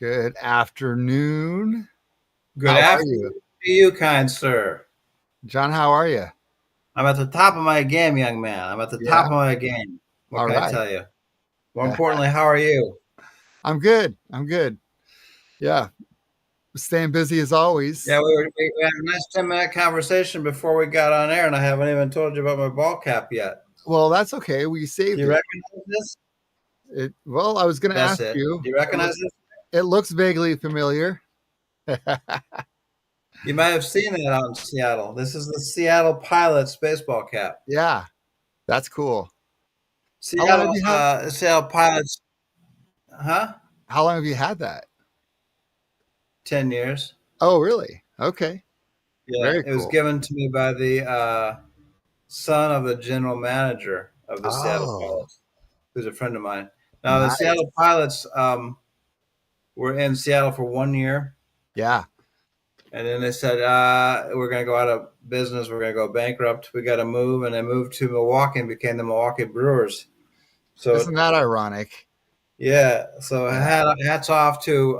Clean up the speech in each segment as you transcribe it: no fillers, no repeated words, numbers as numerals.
Good afternoon. Good How are you? afternoon to you, kind sir. John, how are you? I'm at the top of my game, young man. I'm at the top Yeah. of my game. What All can I right. tell you? More importantly, how are you? I'm good. I'm good. Yeah. Staying busy as Yeah, always. we had a nice 10-minute conversation before we got on air, and I haven't even told you about my ball cap yet. Well, that's okay. We Do saved you it. recognize this? Well, I was going to That's ask it. you. Do you recognize this? It looks vaguely familiar. You might have seen it out in Seattle. This is the Seattle Pilots baseball cap. Yeah. That's cool. How long have Seattle, you had? Seattle Pilots, huh? How long have you had that? 10 years. Oh, really? Okay. Yeah, Very it was cool. given to me by the son of the general manager of the Seattle Oh, Pilots, who's a friend of mine. Now, the nice. Seattle Pilots were in Seattle for 1 year, Yeah. and then they said, we're going to go out of business. We're going to go bankrupt. We got to move. And they moved to Milwaukee and became the Milwaukee Brewers. Isn't So, that ironic? yeah. So, Yeah. hats off to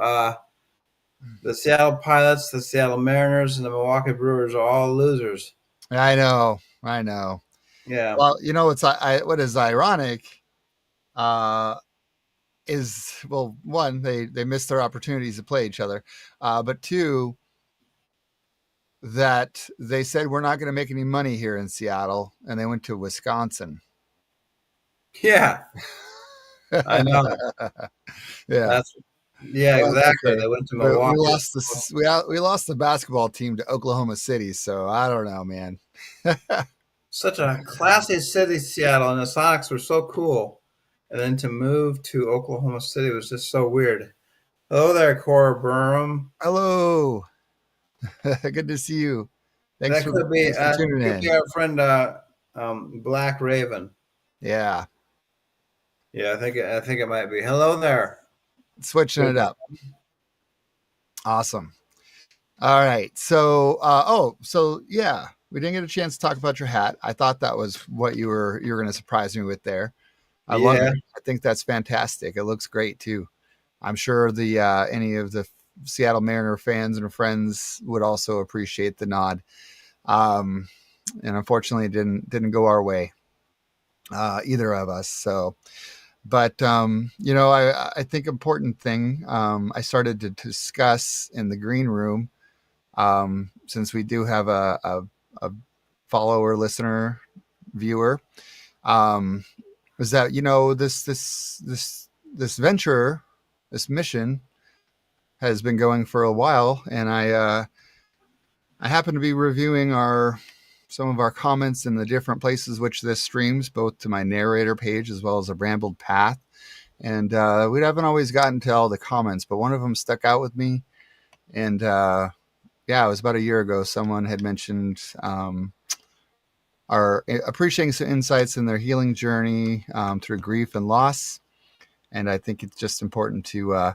the Seattle Pilots, the Seattle Mariners, and the Milwaukee Brewers are all losers. I know. I know. Yeah. Well, what is ironic uh, is, well, one, they missed their opportunities to play each other, but two, that they said we're not going to make any money here in Seattle, and they went to Wisconsin. Yeah. I know. Yeah, That's Yeah, well, it's exactly. okay. They went to We Milwaukee. lost we lost the basketball team to Oklahoma City, so I don't know, man. Such a classy city, Seattle, and the Sonics were so cool. And then to move to Oklahoma City was just so weird. Hello there, Cora Burnham. Hello, good to see you. That Thanks for tuning could be in. our friend Black Raven. Yeah, Yeah, I think it might be. Hello there. switching Good. it up. Awesome. All right. So yeah, we didn't get a chance to talk about your hat. I thought that was what you were going to surprise me with there. I love Yeah, it. I think that's fantastic. It looks great too. I'm sure the any of the Seattle Mariner fans and friends would also appreciate the nod. Um, and unfortunately, it didn't go our way, either of us. So, but I think important thing I started to discuss in the green room, since we do have a follower, listener, viewer, um, is that this venture, this mission has been going for a while, and I happen to be reviewing our some of our comments in the different places which this streams, both to my narrator page as well as a Brambled path. And we haven't always gotten to all the comments, but one of them stuck out with me. And yeah, it was about a year ago. Someone had mentioned are appreciating some insights in their healing journey through grief and loss. And I think it's just important to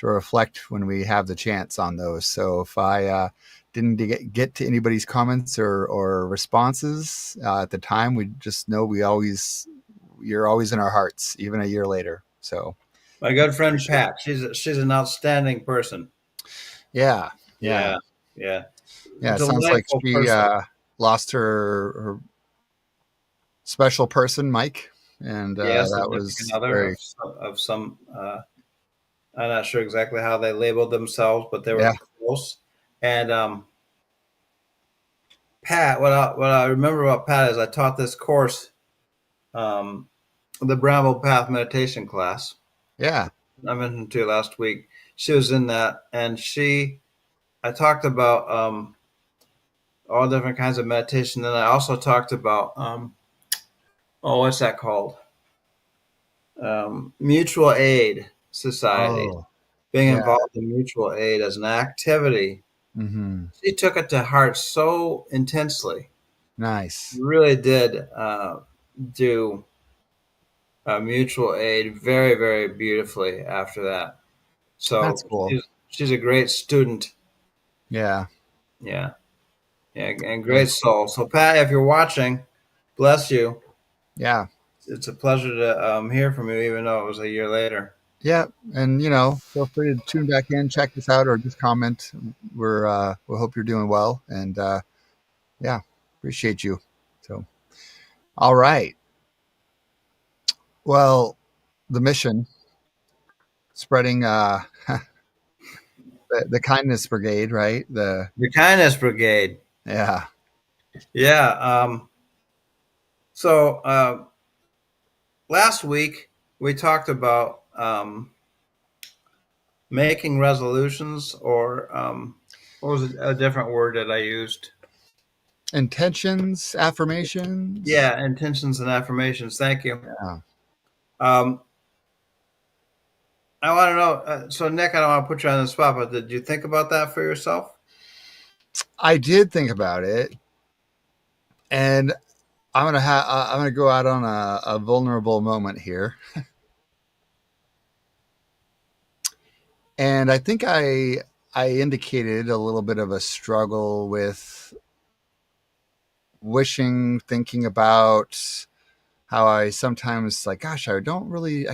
reflect when we have the chance on those. So if I didn't get to anybody's comments or responses at the time, we just know you're always in our hearts, even a year later. So my good friend appreciate it. Pat. She's an outstanding person. Yeah, yeah, Yeah, yeah, yeah. It sounds like delightful she person. lost her special person, Mike, and Yeah, that significant was other very, of some. I'm not sure exactly how they labeled themselves, but they yeah. were close. And Pat, what I remember about Pat is I taught this course, um, the Brambled Path meditation class. Yeah. I mentioned to you last week. She was in that, and I talked about all different kinds of meditation. Then I also talked about what's that called? Mutual aid society, Oh, being yeah. involved in mutual aid as an activity. Hmm. She took it to heart so intensely. Nice. Really did do mutual aid very, very beautifully after that. That's So cool. she's a great student. Yeah. Yeah, yeah, and Very great cool. soul. So Pat, if you're watching, bless you. Yeah. It's a pleasure to hear from you, even though it was a year later. Yeah, and feel free to tune back in, check this out, or just comment. We hope you're doing well, and yeah, appreciate you. So, all right. Well, the mission spreading the kindness brigade, right? The Kindness Brigade. Yeah, Yeah. So last week we talked about making resolutions, or what was a different word that I used? intentions, affirmations. Yeah, intentions and affirmations. Thank you. Yeah, Um, I want to know. So, Nick, I don't want to put you on the spot, but did you think about that for yourself? I did think about it, and I'm gonna go out on a vulnerable moment here, and I think I indicated a little bit of a struggle with wishing, thinking about how I sometimes like, gosh, I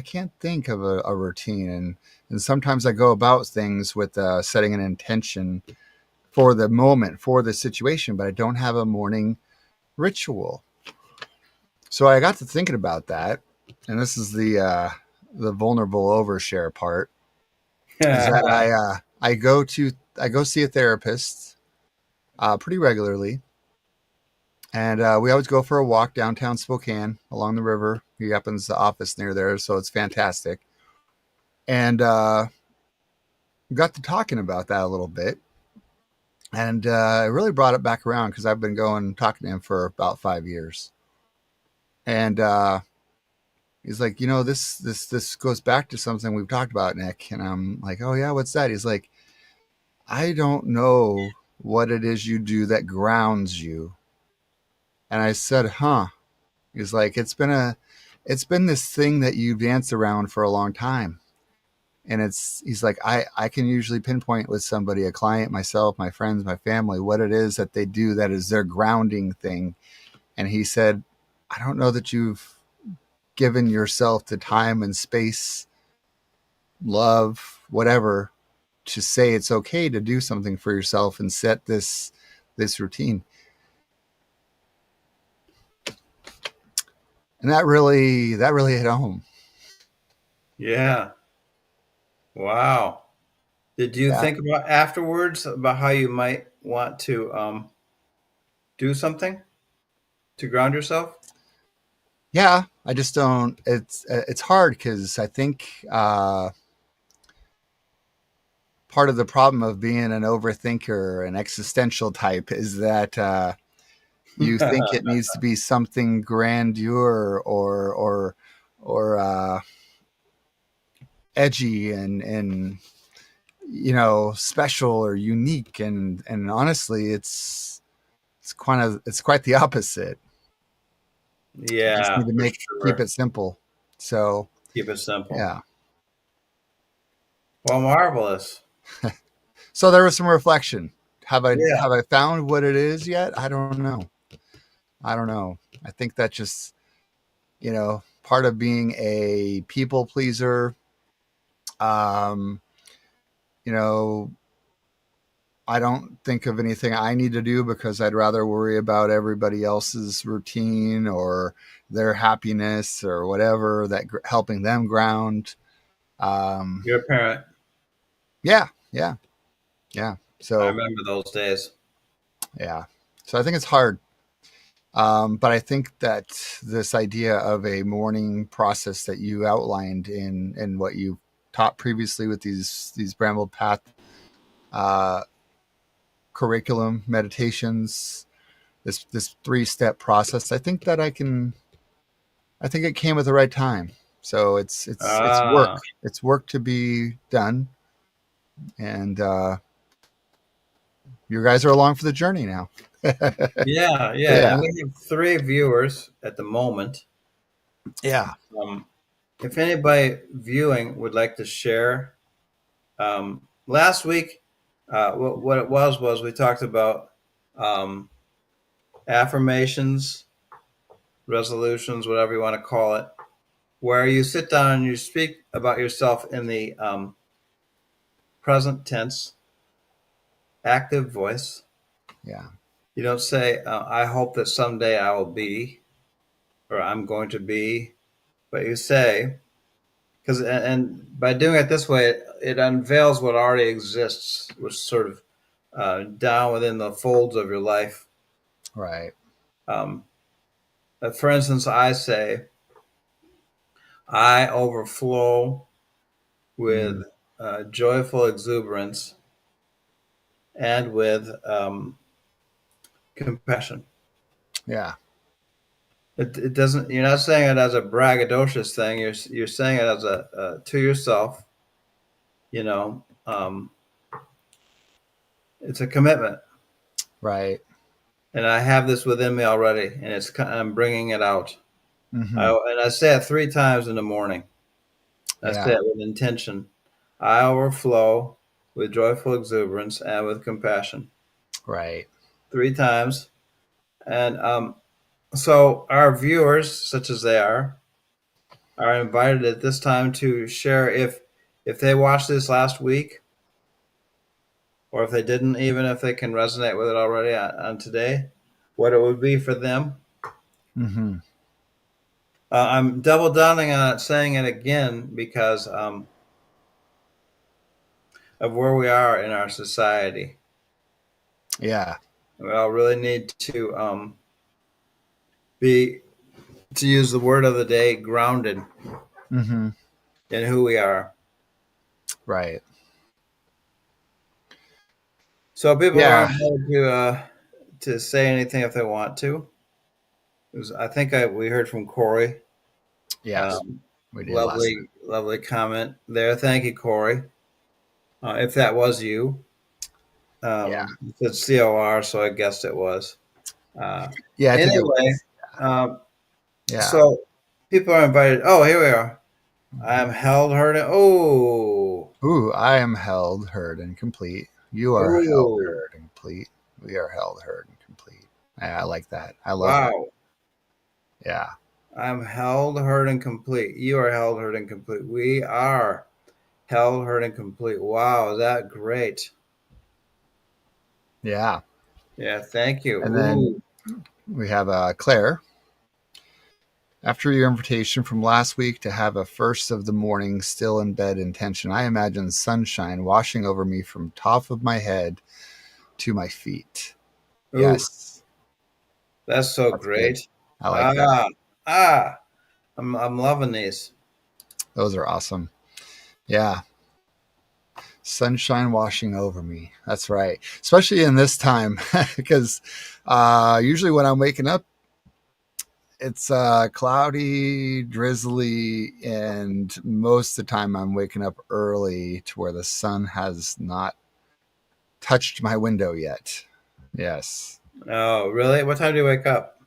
can't think of a routine, and sometimes I go about things with setting an intention for the moment, for the situation, but I don't have a morning ritual. So I got to thinking about that, and this is the vulnerable overshare part. Is that I go see a therapist pretty regularly, and we always go for a walk downtown Spokane along the river. He happens to office near there, so it's fantastic. And got to talking about that a little bit, and it really brought it back around because I've been going talking to him for about 5 years, and he's like, this goes back to something we've talked about, Nick. And I'm like, oh yeah, what's that? He's like, I don't know what it is you do that grounds you. And I said, huh. He's like, it's been this thing that you've danced around for a long time. And he's like, I can usually pinpoint with somebody, a client, myself, my friends, my family, what it is that they do that is their grounding thing. And he said, I don't know that you've given yourself the time and space, love, whatever, to say it's okay to do something for yourself and set this routine. And that really hit home. Yeah. Wow. Did you Yeah. think about afterwards about how you might want to do something to ground yourself? Yeah, I just don't. It's hard because I think part of the problem of being an overthinker, an existential type, is that you think it needs to be something grandeur or edgy and special or unique, and honestly, it's quite the opposite. You just need Yeah, to for keep sure. it simple. So Keep it simple. yeah. Well, marvelous. So there was some reflection. Yeah. Have I found what it is yet? I don't know. I don't know. I think that just part of being a people pleaser. Um, you know, I don't think of anything I need to do because I'd rather worry about everybody else's routine or their happiness or whatever that helping them ground. Um, You're a parent. yeah, yeah, yeah. I So remember those days. yeah, so I think it's hard. But I think that this idea of a morning process that you outlined in what you taught previously with these Brambled Path uh, curriculum meditations, this 3-step process, I think that I think it came at the right time. So it's work. Ah, It's work to be done, and you guys are along for the journey now. yeah, yeah. And Yeah, we have 3 viewers at the moment. yeah. Um, if anybody viewing would like to share, last week, what it was we talked about um, affirmations, resolutions, whatever you want to call it, where you sit down and you speak about yourself in the present tense, active voice. Yeah. You don't say, I hope that someday I will be, or I'm going to be, but you say, because and by doing it this way, it unveils what already exists, which is sort of down within the folds of your life. Right. Um, for instance, I say, I overflow with Mm. joyful exuberance and with compassion. Yeah. It doesn't. You're not saying it as a braggadocious thing. You're saying it as a to yourself. You know, it's a commitment, Right. and I have this within me already, and I'm bringing it out. Mm-hmm. And I say it 3 times in the morning. I say Yeah. it with intention. I overflow with joyful exuberance and with compassion. Right. 3 times, and so our viewers, such as they are invited at this time to share if they watched this last week, or if they didn't, even if they can resonate with it already on today, what it would be for them. Mm-hmm. I'm double downing on it, saying it again because of where we are in our society. Yeah. We all really need to be, to use the word of the day, grounded Mm-hmm. in who we are. Right. So people are Yeah. invited to say anything if they want to. I think we heard from Corey. Yes. Um, We did last lovely, lovely comment there. Thank you, Corey. If that was you, time. Yeah. it said COR, so I guessed it was. Uh, Yeah, I think it anyway, was. um, Yeah. so people are invited. Oh, here we are. I am held, heard. Oh, Ooh, I am held, heard, and complete. You are held, oh, heard, and complete. We are held, heard, and complete. Yeah, I like that. I love that. wow. Yeah. I'm held, heard, and complete. You are held, heard, and complete. We are held, heard, and complete. Wow, is that great? Yeah. Yeah, thank you. And then Ooh, we have Claire. After your invitation from last week to have a first of the morning still in bed intention, I imagine sunshine washing over me from top of my head to my feet. ooh, Yes, that's so that's good. great. I like that. Ah, ah, I'm loving these. Those are awesome. Yeah. Sunshine washing over me. That's right. Especially in this time, because usually when I'm waking up, it's cloudy, drizzly, and most of the time I'm waking up early to where the sun has not touched my window yet. Yes. Oh, really? What time do you wake up?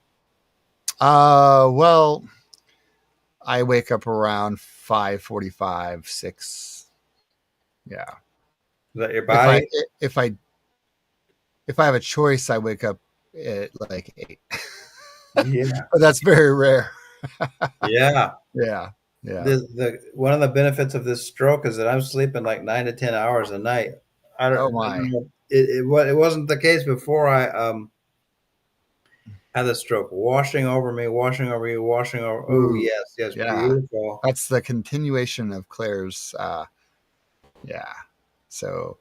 Well, I wake up around 5:45, 6. Yeah. Is that your If I body? if I if I have a choice, I wake up at like 8. Yeah, But that's very rare. yeah. Yeah. Yeah. The one of the benefits of this stroke is that I'm sleeping like 9 to 10 hours a night. Oh I don't my. know. It wasn't the case before I had the stroke. Washing over me, washing over you, washing over. Oh Ooh. yes, yes, Yeah. beautiful. That's the continuation of Claire's yeah. So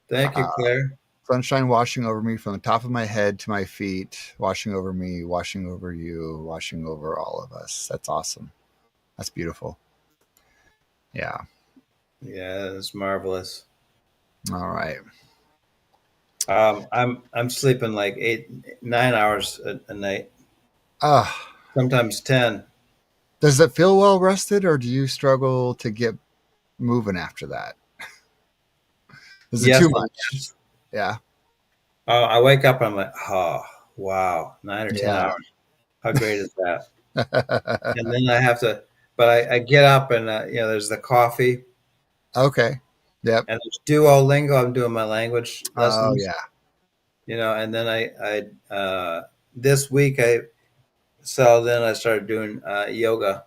Thank you, uh Claire. sunshine washing over me from the top of my head to my feet, washing over me, washing over you, washing over all of us. That's awesome. That's beautiful. Yeah. Yeah, it's marvelous. All right. I'm sleeping like 8, 9 hours a night, Uh, sometimes 10. does it feel well rested or do you struggle to get moving after that? Is it Yes too and much? yes. Yeah. I wake up. I'm like, oh wow, 9 or 10 Yeah. hours. How great is that? And then I have to, but I get up and there's the coffee Okay. Yep. and there's Duolingo. I'm doing my language Oh lessons, yeah. and then this week I started doing yoga.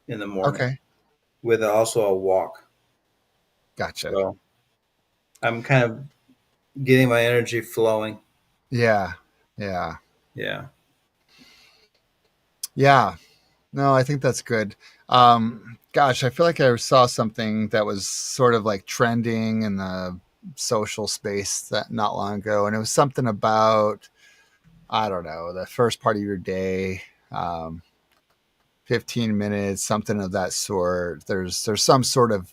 in the morning Okay. with also a walk. Gotcha. So I'm kind of getting my energy flowing. Yeah. Yeah. Yeah. Yeah. No, I think that's good. Gosh, I feel like I saw something that was sort of like trending in the social space that not long ago, and it was something about, I don't know, the first part of your day, 15 minutes, something of that sort. There's some sort of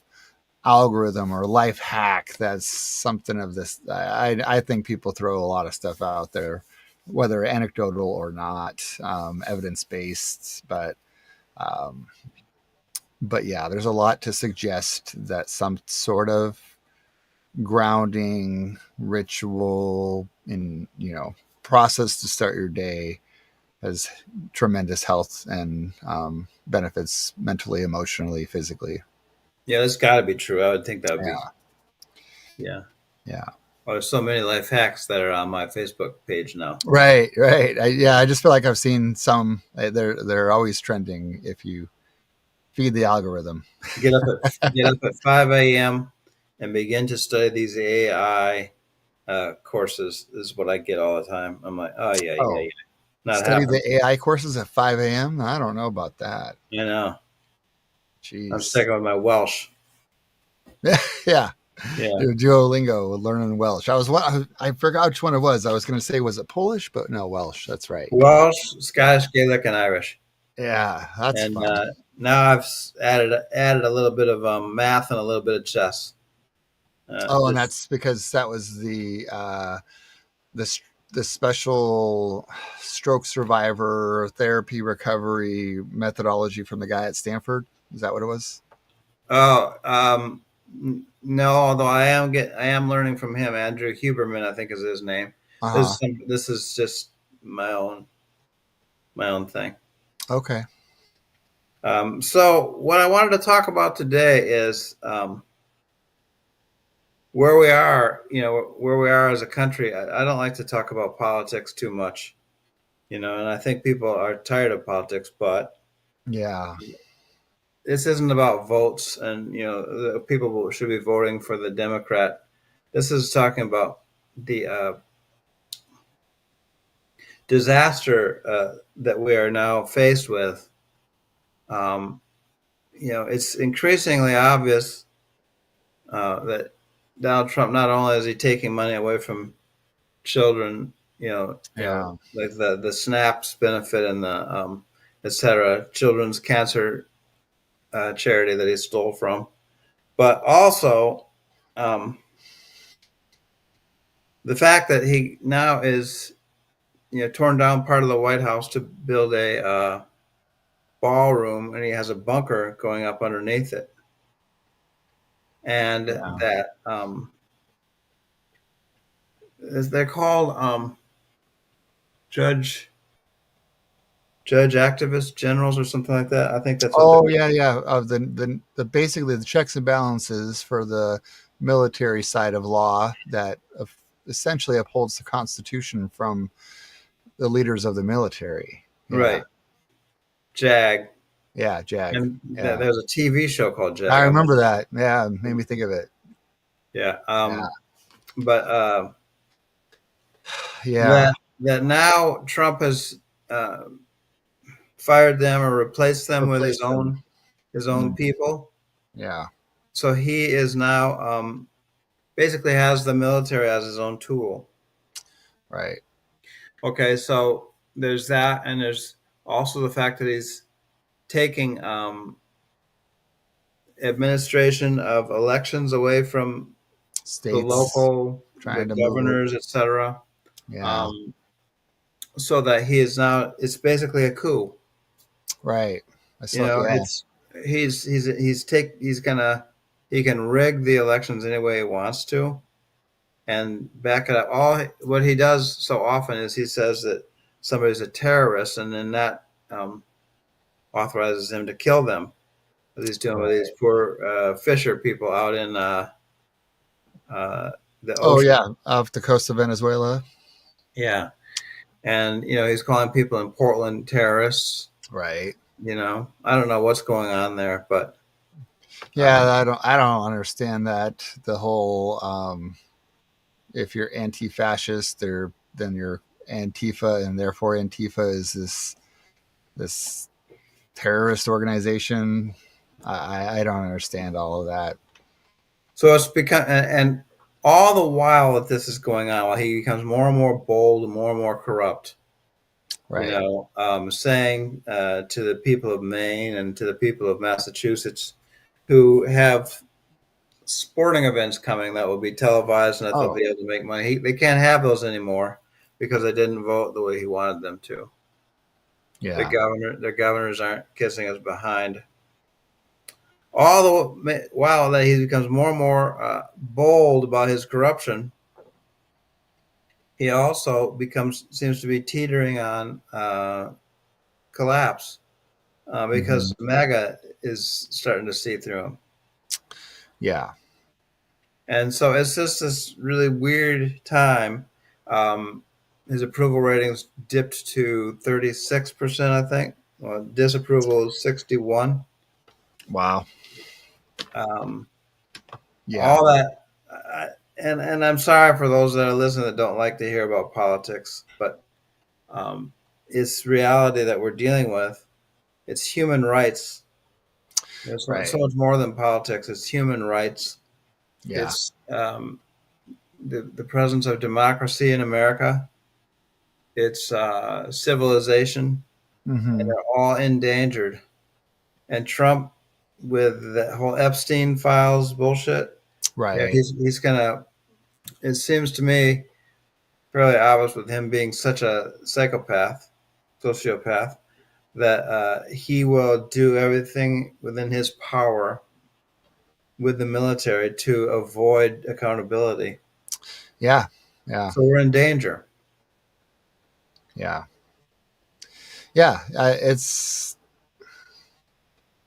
algorithm or life hack that's something of this. I think people throw a lot of stuff out there, whether anecdotal or not, evidence based, um, but yeah, there's a lot to suggest that some sort of grounding ritual in, process to start your day has tremendous health and benefits mentally, emotionally, physically. Yeah, that's got to be true. I would think that would be. Yeah. Yeah. Yeah. Well, there's so many life hacks that are on my Facebook page now. Right. Right. I just feel like I've seen some. They're always trending if you feed the algorithm. Get up at 5 a.m. and begin to study these AI courses. Is what I get all the time. I'm like, oh yeah, yeah, Oh, yeah. Not study happening. the AI courses at 5 a.m. I don't know about that. You know, I'm Jeez. sticking with my Welsh. Yeah. Yeah, Duolingo, learning Welsh. I forgot which one it was. I was going to say, was it Polish? But no, Welsh. That's right. Welsh, Scottish, Gaelic, and Irish. Yeah, that's And fun. now I've added a little bit of math and a little bit of chess. Oh, and Just that's because that was the the special stroke survivor therapy recovery methodology from the guy at Stanford. Is that what it was? oh no, although I am learning from him. Andrew Huberman, I think is his name. Uh huh. This is just my own thing. Okay. So what I wanted to talk about today is where we are. Where we are as a country. I don't like to talk about politics too much. And I think people are tired of politics, but Yeah. this isn't about votes and the people should be voting for the Democrat. This is talking about the disaster that we are now faced with. Um, it's increasingly obvious that Donald Trump, not only is he taking money away from children, Yeah. like the SNAPs benefit and the et cetera, children's cancer charity that he stole from, but also um, the fact that he now is torn down part of the White House to build a ballroom, and he has a bunker going up underneath it, and Yeah. that they're called judge judge activist generals or something like that. I think that's what they're. Oh yeah, yeah. Of the basically the checks and balances for the military side of law that essentially upholds the Constitution from the leaders of the military. Yeah. Right. Jag. Yeah, Jag. And Yeah. there's a TV show called I Jag. remember that. Yeah, it made me think of it. Yeah. Yeah. But Yeah. that now Trump has uh, fired them or replaced them with his Replace them. own Mm, people. yeah. So he is now basically has the military as his own tool. Right. Okay, so there's that, and there's also the fact that he's taking administration of elections away from the States local, the trying to move it. governors, etc. Yeah. Um, so that he is now, it's basically a coup. Right. I saw. Yeah. It's he can rig the elections any way he wants to and back it up. All what he does so often is he says that somebody's a terrorist, and then that authorizes him to kill them, as he's doing with these Right. poor fisher people out in uh, the Oh ocean. yeah, off the coast of Venezuela. Yeah, and he's calling people in Portland terrorists. Right. I don't know what's going on there, but Yeah, I don't understand that. The whole if you're anti-fascist, or then you're Antifa, and therefore Antifa is this terrorist organization. I don't understand all of that. so it's become, and all the while that this is going on, while he becomes more and more bold and more corrupt, Right. saying to the people of Maine and to the people of Massachusetts who have sporting events coming that will be televised and that they'll Oh, be able to make money. They can't have those anymore because they didn't vote the way he wanted them to. yeah. Their governors aren't kissing us behind. All the while that he becomes more and more bold about his corruption, he also seems to be teetering on collapse Hmm. because MAGA is starting to see through him. Yeah. And so it's just this really weird time. Um, his approval ratings dipped to 36%, I think. Well, disapproval is 61. Wow. Um, Yeah. all that, and I'm sorry for those that are listening that don't like to hear about politics, but um, it's reality that we're dealing with. It's human rights. It's so Right. much more than politics. It's human rights. Yeah. It's the presence of democracy in America. It's civilization, and Hmm. they're all endangered. And Trump, with the whole Epstein files bullshit, Right. he's gonna. It seems to me fairly obvious with him being such a sociopath, that he will do everything within his power with the military to avoid accountability. Yeah. Yeah. So we're in danger. Yeah. Yeah. It's.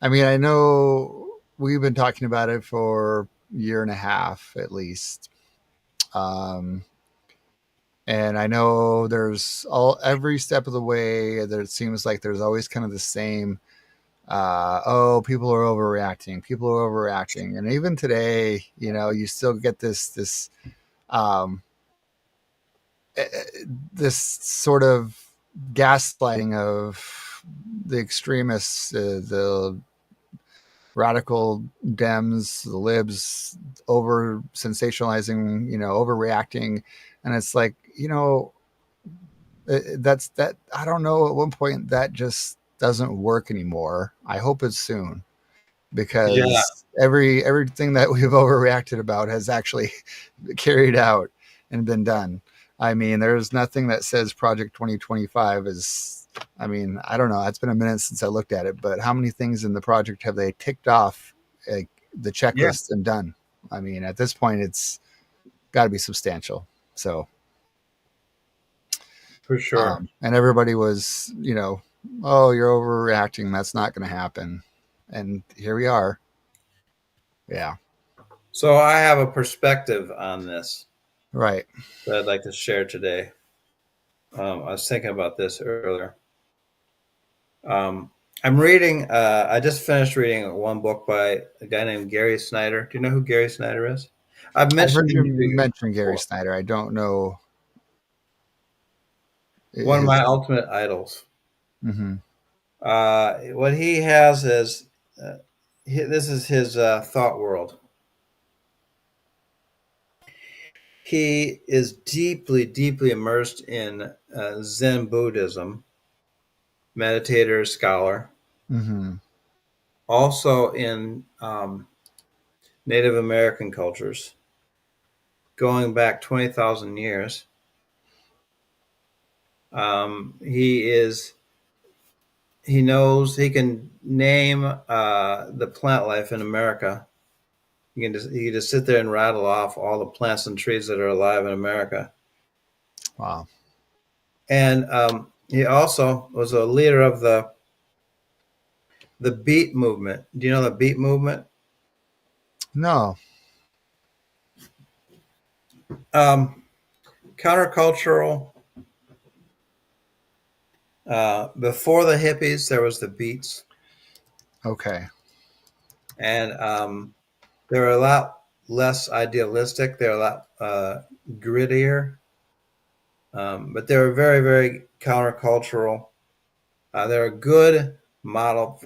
I mean, I know we've been talking about it for a year and a half at least. Um, and I know there's every step of the way that it seems like there's always kind of the same oh, people are overreacting, people are overreacting. And even today, you still get this um eh, this sort of gaslighting of the extremists, the radical Dems, the libs, over sensationalizing, overreacting. And it's like, that's that. I don't know. At one point, that just doesn't work anymore. I hope it's soon, Yeah, because everything that we've overreacted about has actually carried out and been done. I mean, there's nothing that says Project 2025 is. I mean, I don't know. It's been a minute since I looked at it, but how many things in the project have they ticked off, like, the yeah, checklist and done? I mean, at this point, it's got to be substantial. So, for sure. and everybody was, oh, you're overreacting. That's not going to happen. And here we are. Yeah. So I have a perspective on this Right. that I'd like to share today. I was thinking about this earlier. Um, I'm reading. I just finished reading one book by a guy named Gary Snyder. Do you know who Gary Snyder is? I've I've mentioned heard you him to you mention Gary before. Snyder. I don't know One of my his. ultimate idols. Hmm. What he has is this is his thought world. He is deeply, deeply immersed in Zen Buddhism, meditator, scholar, Hmm. also in Native American cultures, going back 20,000 years. He is he knows he can name the plant life in America. He can just sit there and rattle off all the plants and trees that are alive in America. Wow. And he also was a leader of the Beat movement. Do you know the Beat movement? No. Um, Countercultural Before the hippies, there was the Beats, Okay. and they were a lot less idealistic. They're a lot grittier, but they were very, very countercultural. They're a good model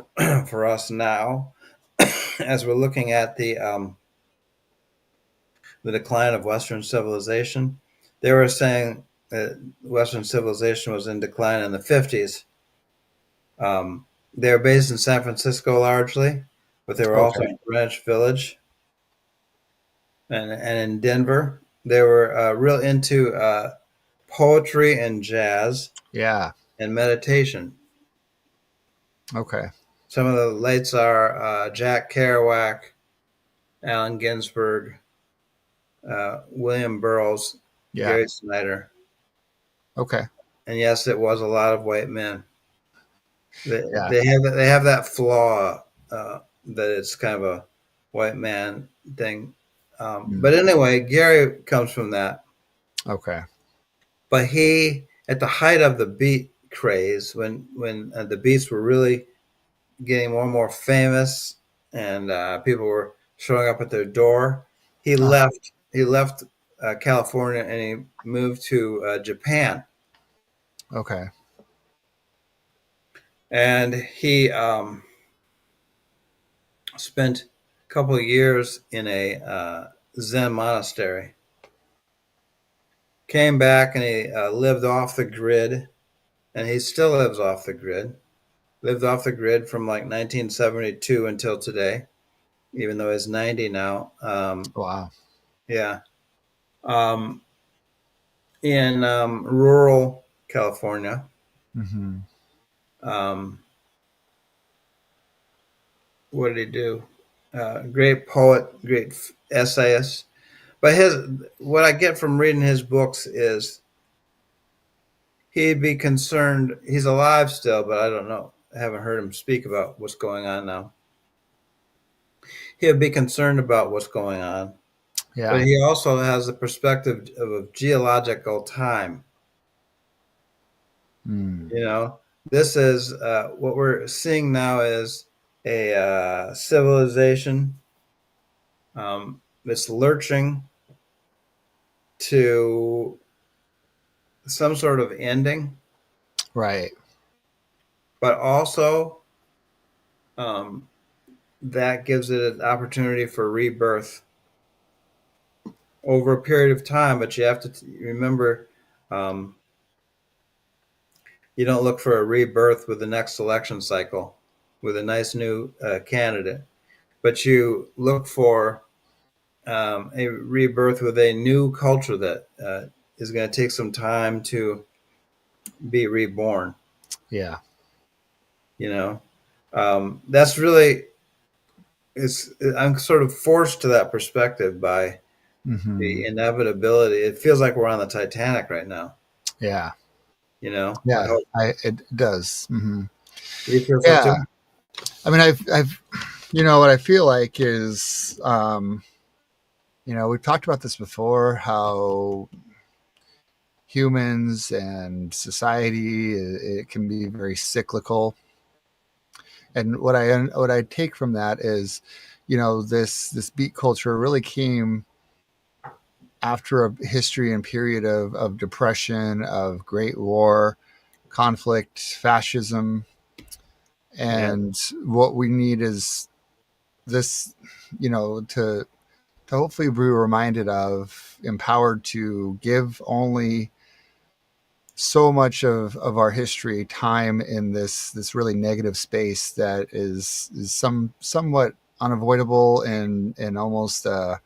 for us now as we're looking at the decline of Western civilization. They were saying that Western civilization was in decline in the 50s. They were based in San Francisco largely, but they were also Okay. in Greenwich Village and in Denver. They were real into poetry and jazz Yeah. and meditation. Okay. Some of the lates are Jack Kerouac, Allen Ginsberg, William Burroughs, Yeah. Gary Snyder. Okay. And yes, it was a lot of white men. They, Yeah. they have that flaw that it's kind of a white man thing. Mm. But anyway, Gary comes from that. Okay. But he, at the height of the beat craze, when the beats were really getting more and more famous, and people were showing up at their door, he Uh, left. He left California and he moved to Japan, okay. and he spent a couple of years in a Zen monastery. Came back and he lived off the grid, and he still lives off the grid. Lived off the grid from like 1972 until today, even though he's 90 now. Wow. Yeah. Um, in rural California. Hmm. Um, what did he do? Great poet, great essayist. But his what I get from reading his books is he'd be concerned. He's alive still, but I don't know. I haven't heard him speak about what's going on now. He'd be concerned about what's going on, but Yeah. he also has the perspective of geological time. Mm. You know, this is what we're seeing now is a civilization that's lurching to some sort of ending, Right. but also um, that gives it an opportunity for rebirth over a period of time. But you have to remember, um, you don't look for a rebirth with the next election cycle with a nice new candidate, but you look for a rebirth with a new culture that is going to take some time to be reborn. Yeah. You know, that's really it's. I'm sort of forced to that perspective by Hmm. the inevitability. It feels like we're on the Titanic right now. Yeah. You know, I Yeah. hope It does. Hmm. you feel so Yeah. too. I mean, what I feel like is, we've talked about this before, how humans and society, it can be very cyclical. And what I take from that is, this beat culture really came after a history and period of depression, of great war, conflict, fascism. Yeah, And what we need is this, to hopefully be reminded of, empowered to give only so much of our history time in this really negative space that is somewhat unavoidable, and almost a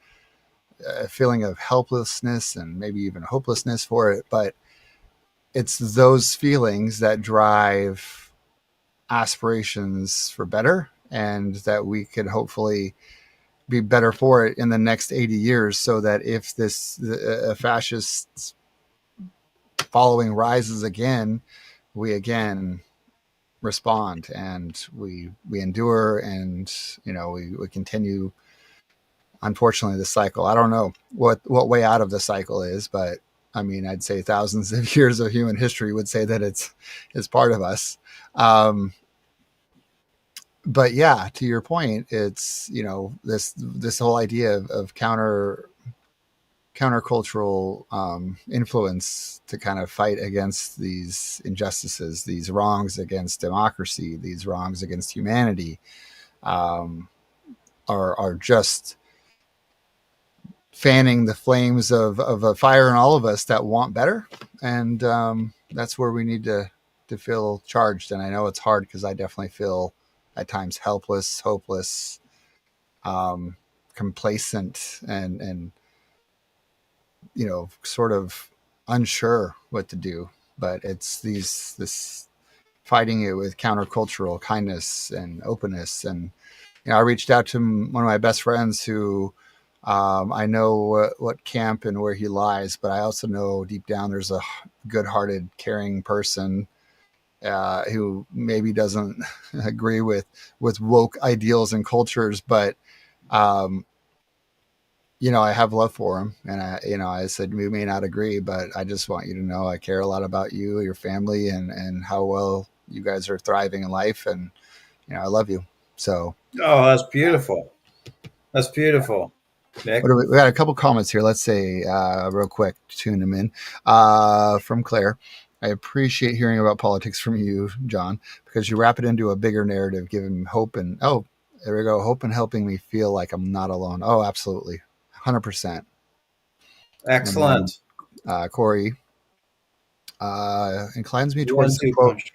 feeling of helplessness and maybe even hopelessness for it. But it's those feelings that drive aspirations for better, and that we could hopefully be better for it in the next 80 years, so that if this fascist following rises again, we again respond, and we endure, and we continue, unfortunately, the cycle. I don't know what way out of the cycle is, but I mean, I'd say thousands of years of human history would say that it's part of us. Um, but yeah, to your point, it's, this whole idea of countercultural influence to kind of fight against these injustices, these wrongs against democracy, these wrongs against humanity, um, are just fanning the flames of a fire in all of us that want better. And that's where we need to feel charged. And I know it's hard because I definitely feel at times helpless, hopeless, um, complacent, and sort of unsure what to do. But it's this fighting it with countercultural kindness and openness. And I reached out to one of my best friends who, I know what camp and where he lies, but I also know deep down there's a good-hearted, caring person who maybe doesn't agree with woke ideals and cultures, but um, I have love for him, and I said we may not agree, but I just want you to know I care a lot about you, your family, and how well you guys are thriving in life, and I love you. So Oh, that's beautiful. That's beautiful, what Nick. do we got a couple comments here. Let's say real quick, tune them in from Claire. I appreciate hearing about politics from you, John, because you wrap it into a bigger narrative, giving hope and there we go, hope and helping me feel like I'm not alone. Oh, absolutely, 100%. And then Excellent. Corey inclines me towards One the two quote: punch.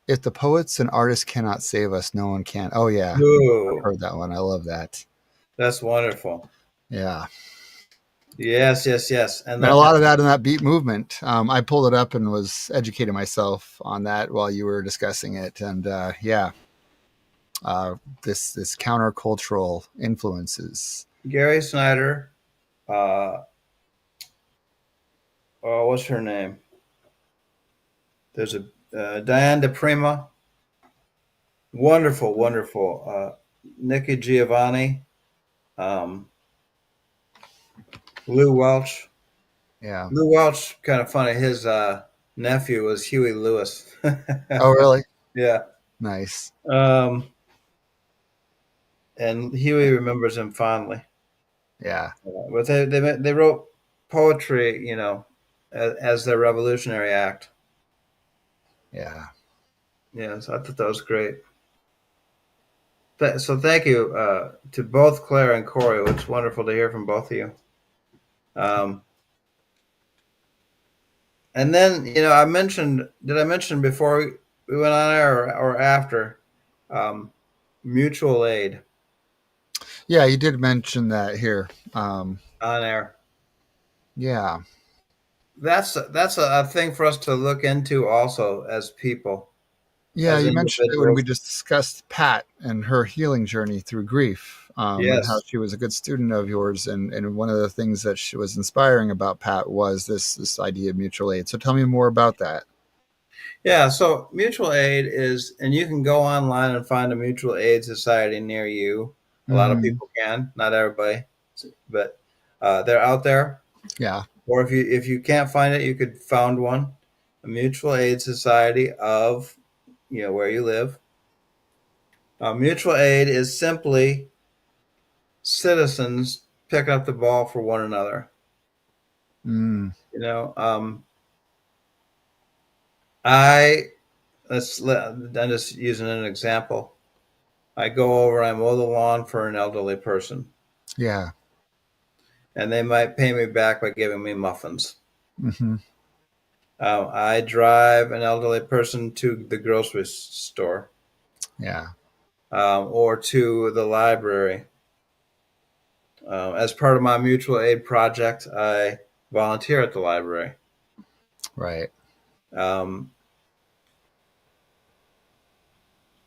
"If the poets and artists cannot save us, no one can." Oh yeah, I've Ooh, heard that one. I love that. that's wonderful. Yeah. Yes, yes, yes. And And a that, lot of that in that beat movement. I pulled it up and was educating myself on that while you were discussing it. And yeah, uh, this countercultural influences. Gary Snyder, uh, oh, what's her name? There's a Diane DePrima, wonderful, wonderful. Nikki Giovanni, um, Lou Welch. Yeah. Lou Welch, kind of funny. His nephew was Huey Lewis. Oh, really? Yeah. Nice. Um, and Huey remembers him fondly. Yeah. But they wrote poetry, as their revolutionary act. Yeah. Yes, I thought that was great. So thank you to both Claire and Corey. It's wonderful to hear from both of you. Um, and then, did I mention before we went on air or after, um, mutual aid Yeah. You did mention that here. on air? Yeah. That's a thing for us to look into also as people, Yeah, as you mentioned it when we individuals. discussed Pat and her healing journey through grief, and how Yes. she was a good student of yours. And one of the things that she was inspiring about Pat was this idea of mutual aid. So tell me more about that. Yeah, so mutual aid is, and you can go online and find a mutual aid society near you. A lot of Hmm. people can, not everybody, but they're out there. Yeah, Or if you can't find it, you could found one, a mutual aid society of where you live. Mutual aid is simply citizens picking up the ball for one another. mm, You know, um, I I'm just using an example. I go over, I mow the lawn for an elderly person, yeah, and they might pay me back by giving me muffins. hmm, I drive an elderly person to the grocery store, yeah, or to the library. As part of my mutual aid project, I volunteer at the library. right, Um,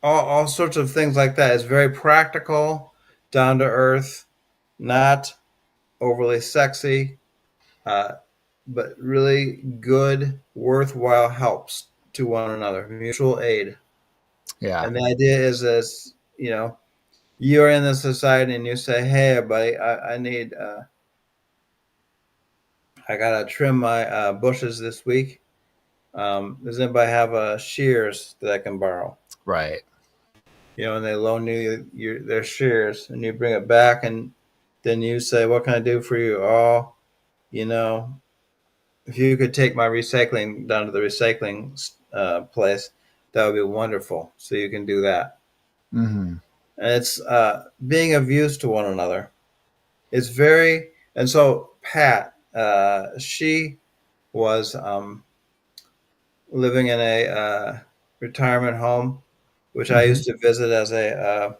all sorts of things like that. It's very practical, down to earth, not overly sexy, uh, but really good, worthwhile helps to one another. Mutual aid. yeah, And the idea is this, you're in the society and you say, "Hey, buddy, I need I gotta trim my bushes this week. Does anybody have shears that I can borrow? Right. And they loan you their shears, and you bring it back, and then you say, "What can I do for you?" Oh, you know, if you could take my recycling down to the recycling place, that would be wonderful. So you can do that, Hmm. and it's being of use to one another. It's very, and so Pat, she was living in a retirement home, which I Hmm. used to visit as a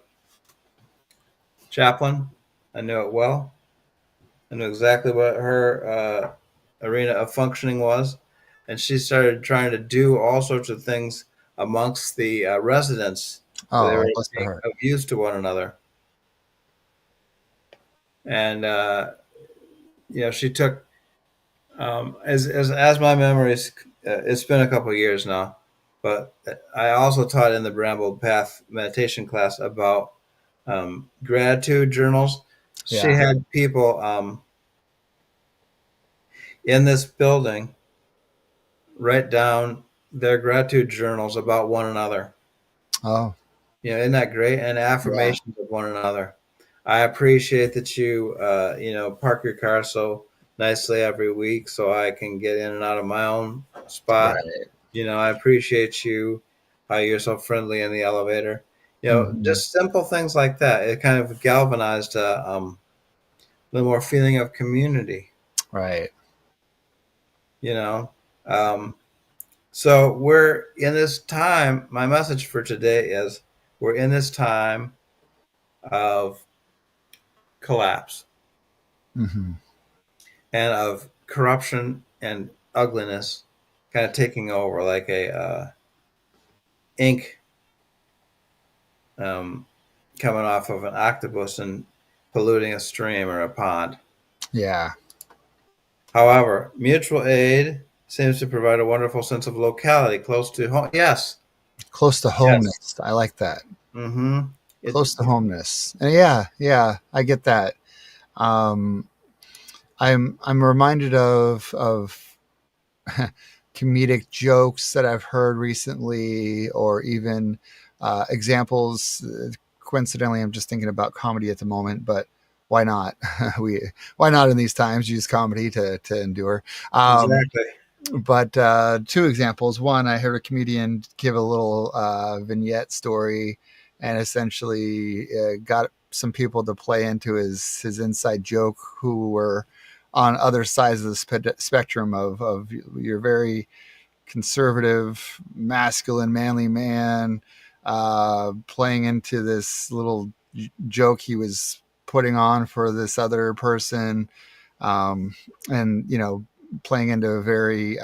chaplain. I knew it well. I knew exactly what her arena of functioning was, and she started trying to do all sorts of things amongst the residents where they were Oh, bless her being heart. of use to one another. And she took as my memories. It's been a couple of years now, but I also taught in the Brambled Path meditation class about gratitude journals. She Yeah. had people in this building write down their gratitude journals about one another. Oh, Isn't that great? And yeah. affirmations of one another. I appreciate that you, park your car so nicely every week so I can get in and out of my own spot. Right. I appreciate you, how you're so friendly in the elevator. Hmm. Just simple things like that. It kind of galvanized a little more feeling of community, Right. you know. Um, So we're in this time. My message for today is we're in this time of collapse Hmm. and of corruption and ugliness kind of taking over like a ink um, coming off of an octopus and polluting a stream or a pond. Yeah. However, mutual aid seems to provide a wonderful sense of locality close to home. Yes, Close to yes. homeness. I like that. Mm-hmm. It, Close to homeness. And yeah, yeah, I get that. Um, I'm reminded of comedic jokes that I've heard recently, or even examples. Coincidentally, I'm just thinking about comedy at the moment, but why not? we why not in these times use comedy to endure? Um, exactly. but two examples. One, I heard a comedian give a little vignette story, and essentially got some people to play into his inside joke who were on other sides of the spectrum of you're very conservative, masculine, manly man, playing into this little joke he was putting on for this other person, um, and playing into a very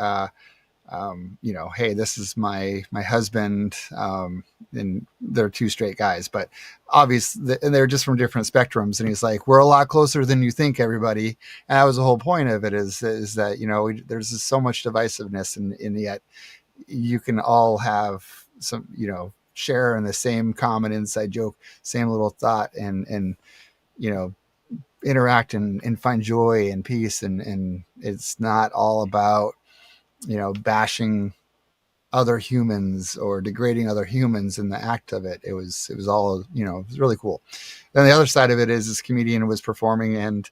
hey, this is my husband, and they're two straight guys, but obviously, and they're just from different spectrums. And he's like, we're a lot closer than you think, everybody. And that was the whole point of it is that there's so much divisiveness, and yet you can all have some share in the same common inside joke, same little thought, and you know interact and find joy and peace, and it's not all about bashing other humans or degrading other humans in the act of it. It was all it was really cool. Then the other side of it is this comedian was performing, and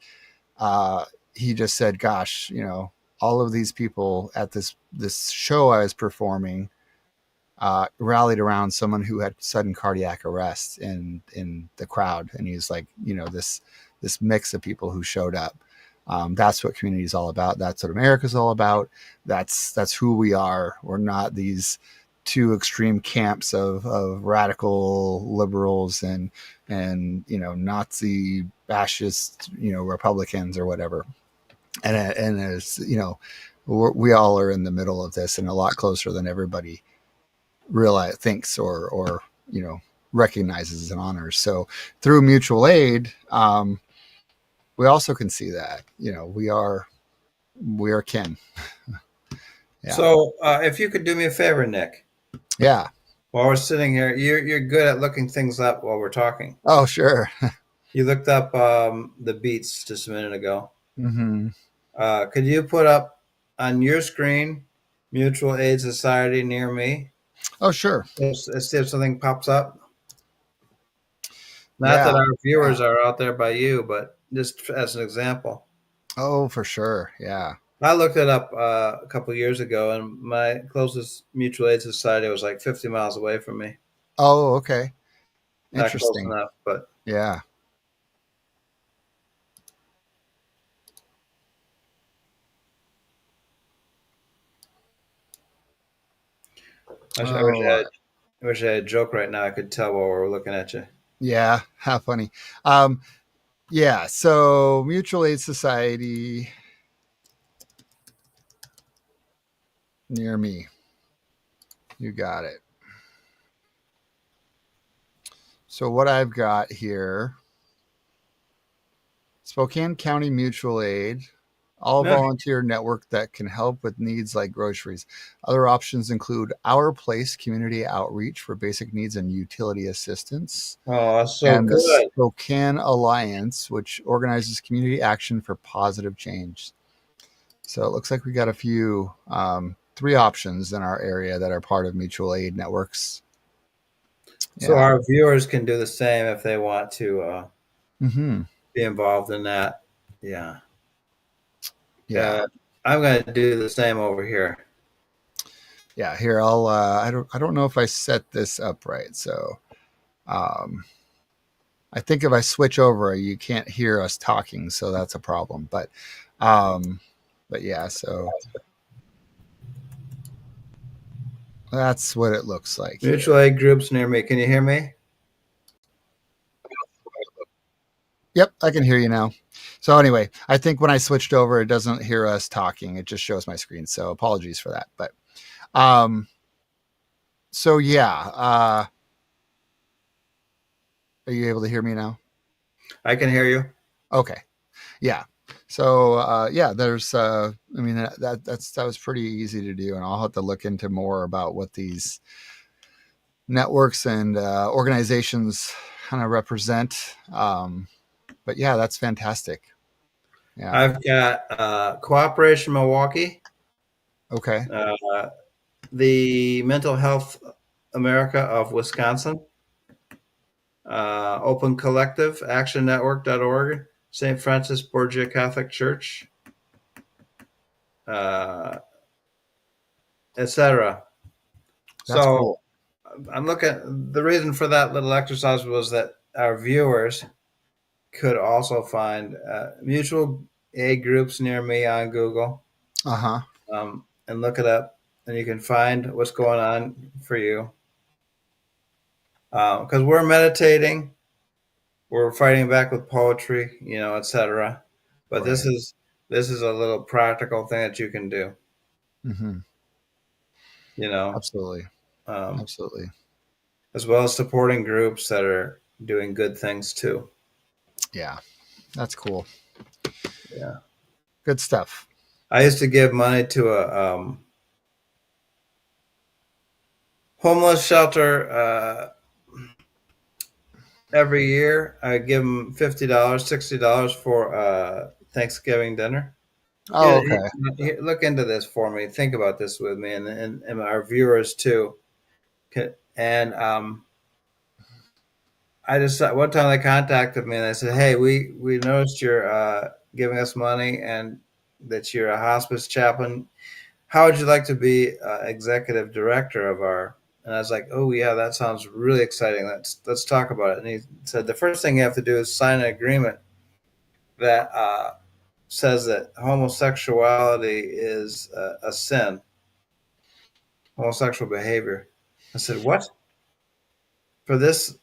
uh, he just said, "Gosh, all of these people at this show I was performing rallied around someone who had sudden cardiac arrest in the crowd," and he's like, this mix of people who showed up. That's what community is all about. That's what America's all about. That's who we are. We're not these two extreme camps of radical liberals and Nazi fascist Republicans or whatever. And as we all are in the middle of this, and a lot closer than everybody realize thinks or recognizes and honors. So through mutual aid, we also can see that we are kin. Yeah. So, if you could do me a favor, Nick, Yeah. while we're sitting here, you're good at looking things up while we're talking. Oh, sure. You looked up the beats just a minute ago. Hmm. Could you put up on your screen Mutual Aid Society near me? Oh, sure. Let's see if something pops up. Not that Yeah. our Yeah. viewers are out there by you, but just as an example. Oh, for sure. Yeah. I looked it up a couple years ago, and my closest mutual aid society was like 50 miles away from me. Oh, okay. Not close Interesting. enough, but Yeah. I wish I Oh, had, I wish I had a joke right now. I could tell while we're looking at you. yeah. How funny. Um, yeah. So, Mutual Aid Society near me. You got it. So, what I've got here, Spokane County Mutual Aid, all Yeah. volunteer network that can help with needs like groceries. Other options include Our Place Community Outreach for basic needs and utility assistance, Oh, that's so and the good. Spokane Alliance, which organizes community action for positive change. So it looks like we got a few, three options in our area that are part of mutual aid networks. So Yeah. our viewers can do the same if they want to Hmm. be involved in that. Yeah. Yeah. Uh, I'm going to do the same over here. Yeah. Here, I don't know if I set this up right. So, um, I think if I switch over, you can't hear us talking. So that's a problem. Um, but yeah, so that's what it looks like Mutual here. aid groups near me. Can you hear me? Yep, I can hear you now. So anyway, I think when I switched over, it doesn't hear us talking. It just shows my screen. So apologies for that. But um, so yeah, are you able to hear me now? I can hear you. Okay, yeah. So yeah, there's I mean that was pretty easy to do, and I'll have to look into more about what these networks and organizations kind of represent. But yeah, that's fantastic. Yeah. I've got Cooperation Milwaukee, Okay. uh, the Mental Health America of Wisconsin, Open Collective, ActionNetwork.org, St. Francis Borgia Catholic Church, uh, etc. That's So cool. I'm looking. The reason for that little exercise was that our viewers could also find mutual aid groups near me on Google, Uh huh. and look it up, and you can find what's going on for you. Because we're meditating, we're fighting back with poetry, etc. But this Right. is this is a little practical thing that you can do, Hmm. you know, Absolutely. um, Absolutely. as well as supporting groups that are doing good things too. Yeah. That's cool. Yeah, Good stuff. I used to give money to a homeless shelter every year. I give them $50, $60 for Thanksgiving dinner. Oh, okay. Look into this for me. Think about this with me, and our viewers too. And I just one time they contacted me and they said, "Hey, we noticed you're giving us money and that you're a hospice chaplain. How would you like to be executive director of our?" And I was like, "Oh yeah, that sounds really exciting. Let's talk about it." And he said, "The first thing you have to do is sign an agreement that says that homosexuality is a sin, homosexual behavior." I said, "What? For this?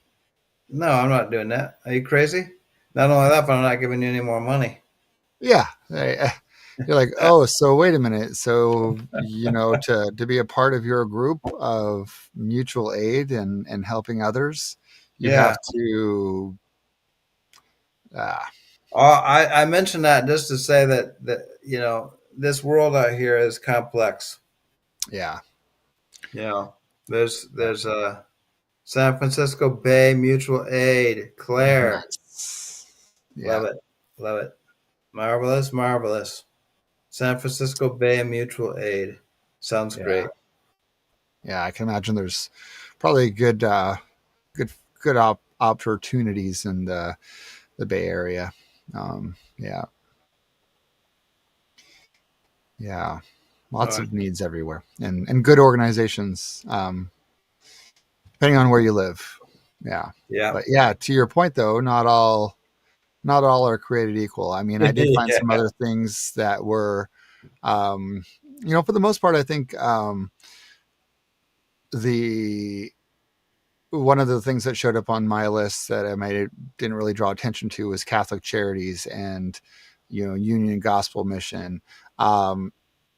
No, I'm not doing that. Are you crazy? Not only that, but I'm not giving you any more money." Yeah. You're like, oh, so wait a minute. So, to be a part of your group of mutual aid and helping others, you Yeah. have to, uh, I mentioned that just to say that this world out here is complex. yeah. You know, there's a San Francisco Bay Mutual Aid, Claire, Nice. love Yeah. it, love it, marvelous, marvelous. San Francisco Bay Mutual Aid. Sounds Yeah, great. yeah. I can imagine there's probably good, opportunities in the Bay Area. Yeah, yeah. All Lots right. of needs everywhere, and good organizations. Depending on where you live. Yeah, Yeah. but yeah. To your point, though, not all are created equal. I mean, I did find some Yeah. other things that were, um, for the most part, I think the one of the things that showed up on my list that didn't really draw attention to was Catholic Charities and Union Gospel Mission, um,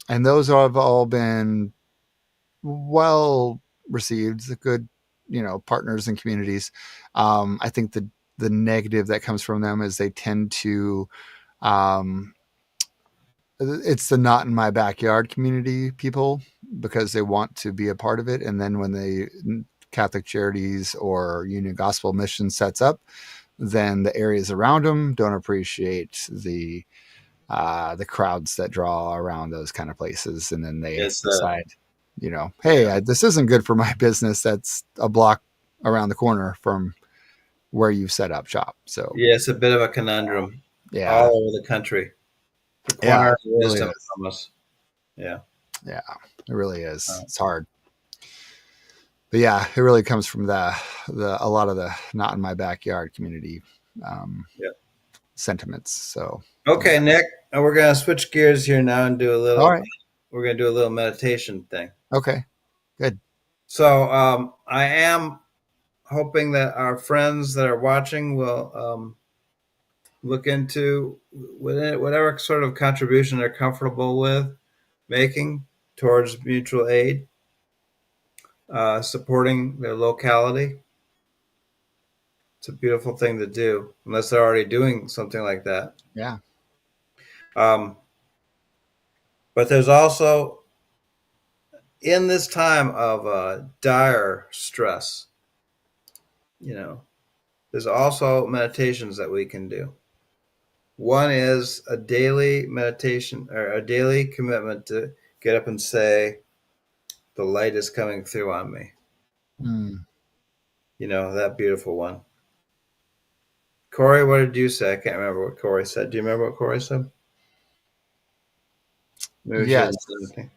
and those have all been well received, good partners and communities. I think the negative that comes from them is they tend to um, it's the not in my backyard community people because they want to be a part of it, and then when they Catholic Charities or Union Gospel Mission sets up, then the areas around them don't appreciate the crowds that draw around those kind of places, and then they It's decide, hey, yeah. this isn't good for my business. That's a block around the corner from where you've set up shop. So Yeah, it's a bit of a conundrum all yeah, over the country. yeah, Requires it really wisdom is. from us. Yeah. Yeah, it really is. Uh, It's hard. But yeah, it really comes from the a lot of the not in my backyard community um, yeah. sentiments. So Okay, yeah. Nick, we're gonna switch gears here now and do a All little. right. We're gonna do a little meditation thing. Okay. Good. So I am hoping that our friends that are watching will look into whatever sort of contribution they're comfortable with making towards mutual aid, supporting their locality. It's a beautiful thing to do, unless they're already doing something like that. Yeah. Um, but there's also, in this time of dire stress, you know, there's also meditations that we can do. One is a daily meditation or a daily commitment to get up and say, the light is coming through on me. Mm. That beautiful one. Corey, what did you say? I can't remember what Corey said. Do you remember what Corey said? Maybe she Yes. doesn't say anything.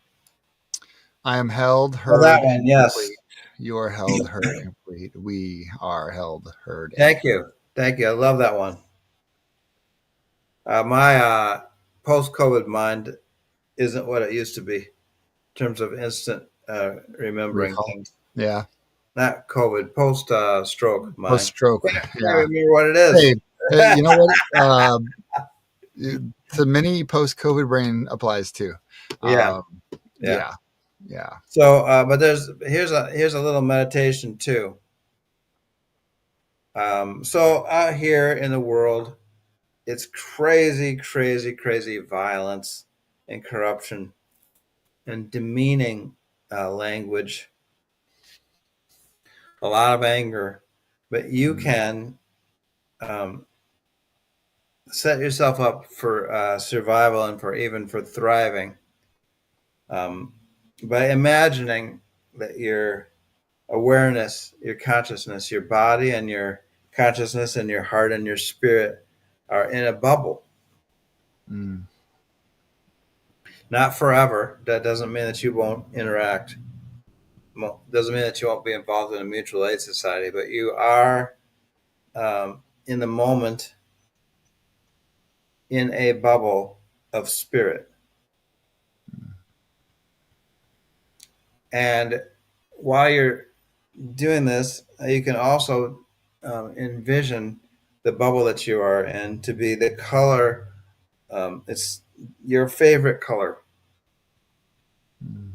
I am held, Oh, that heard, one. and Yes. complete. You are held, heard, and complete. We are held, heard, and Thank complete. you. Thank you. I love that one. My post-COVID mind isn't what it used to be in terms of instant remembering Recall. things. Yeah. Not COVID, post-stroke Post mind. stroke. Can't Yeah. remember what it Hey, is. you know what? To many post COVID brain applies too. Yeah, Um, yeah. yeah. Yeah. So, but here's a little meditation too. So out here in the world, it's crazy, crazy, crazy violence and corruption and demeaning language, a lot of anger. But you Mm, can um, set yourself up for survival and for even for thriving um, by imagining that your awareness, your consciousness, your body and your consciousness and your heart and your spirit are in a bubble. mm, Not forever. That doesn't mean that you won't interact. Doesn't mean that you won't be involved in a mutual aid society, but you are in the moment in a bubble of spirit. And while you're doing this, you can also envision the bubble that you are in to be the color. It's your favorite color. mm,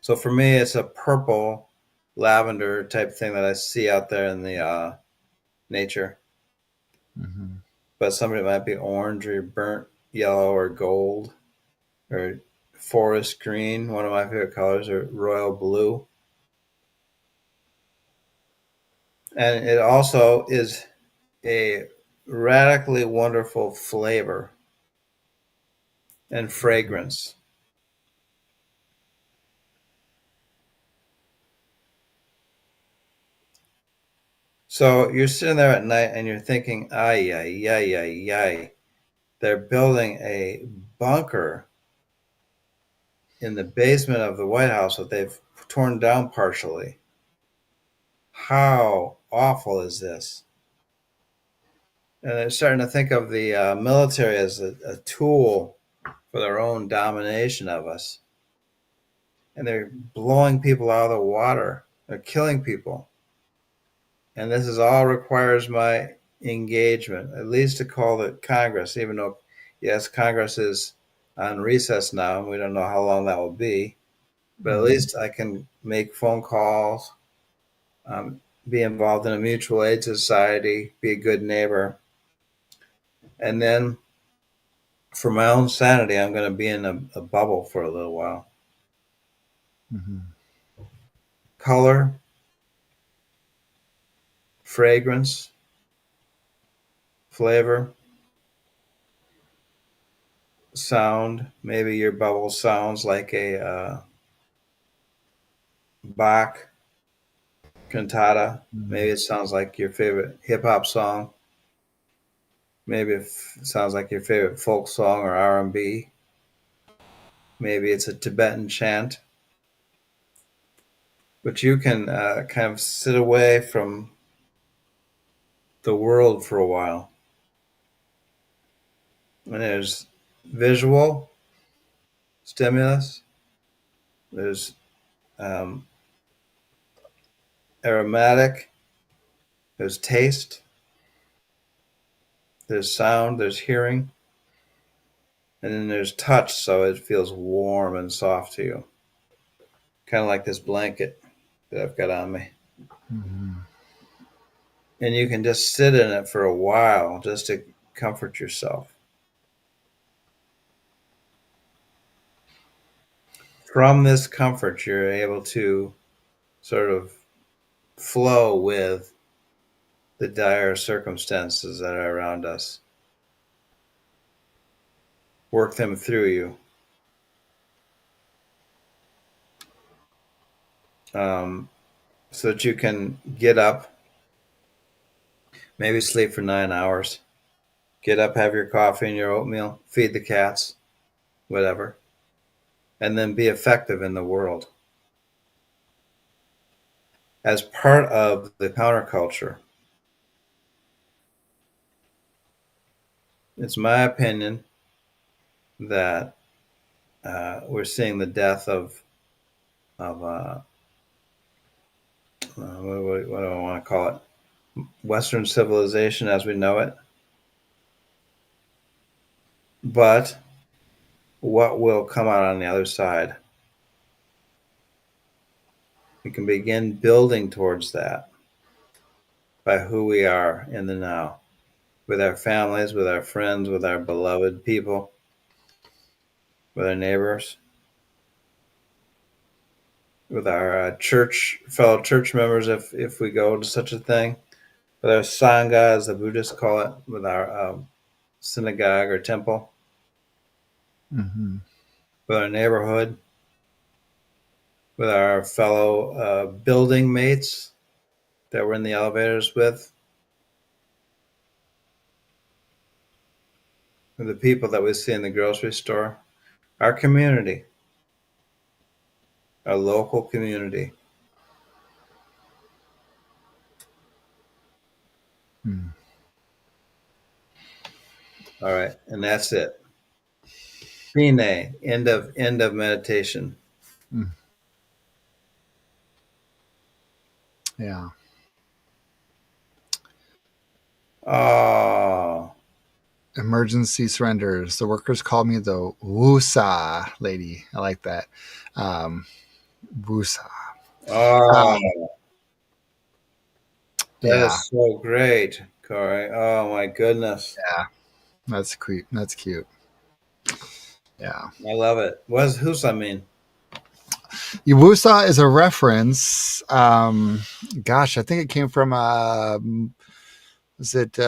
So for me, it's a purple lavender type thing that I see out there in the nature. mhm, But somebody might be orange or burnt yellow or gold or forest green. One of my favorite colors are royal blue. And it also is a radically wonderful flavor. and fragrance. So you're sitting there at night and you're thinking, ay, ay, ay, ay, ay. They're building a bunker in the basement of the White House that they've torn down partially. How awful is this? And they're starting to think of the military as a tool for their own domination of us. And they're blowing people out of the water. They're killing people. And this is all requires my engagement, at least to call the Congress, even though, yes, Congress is on recess now, and we don't know how long that will be. But at least I can make phone calls, be involved in a mutual aid society, be a good neighbor. And then for my own sanity, I'm going to be in a bubble for a little while. Mm-hmm. Color, fragrance, flavor, sound. Maybe your bubble sounds like a Bach cantata. Maybe it sounds like your favorite hip hop song. Maybe it sounds like your favorite folk song or R&B. Maybe it's a Tibetan chant. But you can kind of sit away from the world for a while. And there's visual stimulus. There's um, aromatic. There's taste. There's sound. There's hearing. And then there's touch, so it feels warm and soft to you. Kind of like this blanket that I've got on me. Mm-hmm. And you can just sit in it for a while just to comfort yourself. From this comfort, you're able to sort of flow with the dire circumstances that are around us, work them through you. So that you can get up, maybe sleep for 9 hours, get up, have your coffee and your oatmeal, feed the cats, whatever, and then be effective in the world as part of the counterculture. It's my opinion that we're seeing the death of what do I want to call it? Western civilization as we know it. But what will come out on the other side? We can begin building towards that by who we are in the now, with our families, with our friends, with our beloved people, with our neighbors, with our fellow church members, if we go to such a thing, with our sangha, as the Buddhists call it, with our synagogue or temple, Mm-hmm. with our neighborhood, with our fellow building mates that we're in the elevators with the people that we see in the grocery store, our community, our local community. Mm-hmm. All right, and that's it. Fine, end of meditation. Yeah. Oh, Emergency surrenders. The workers call me the Wusa lady. I like that. Wusa. Um, oh, that yeah. is so great, Corey. Oh my goodness, Yeah. That's cute. That's cute. Yeah. I love it. What does Husa mean? Wusa is a reference. Gosh, I think it came from, was it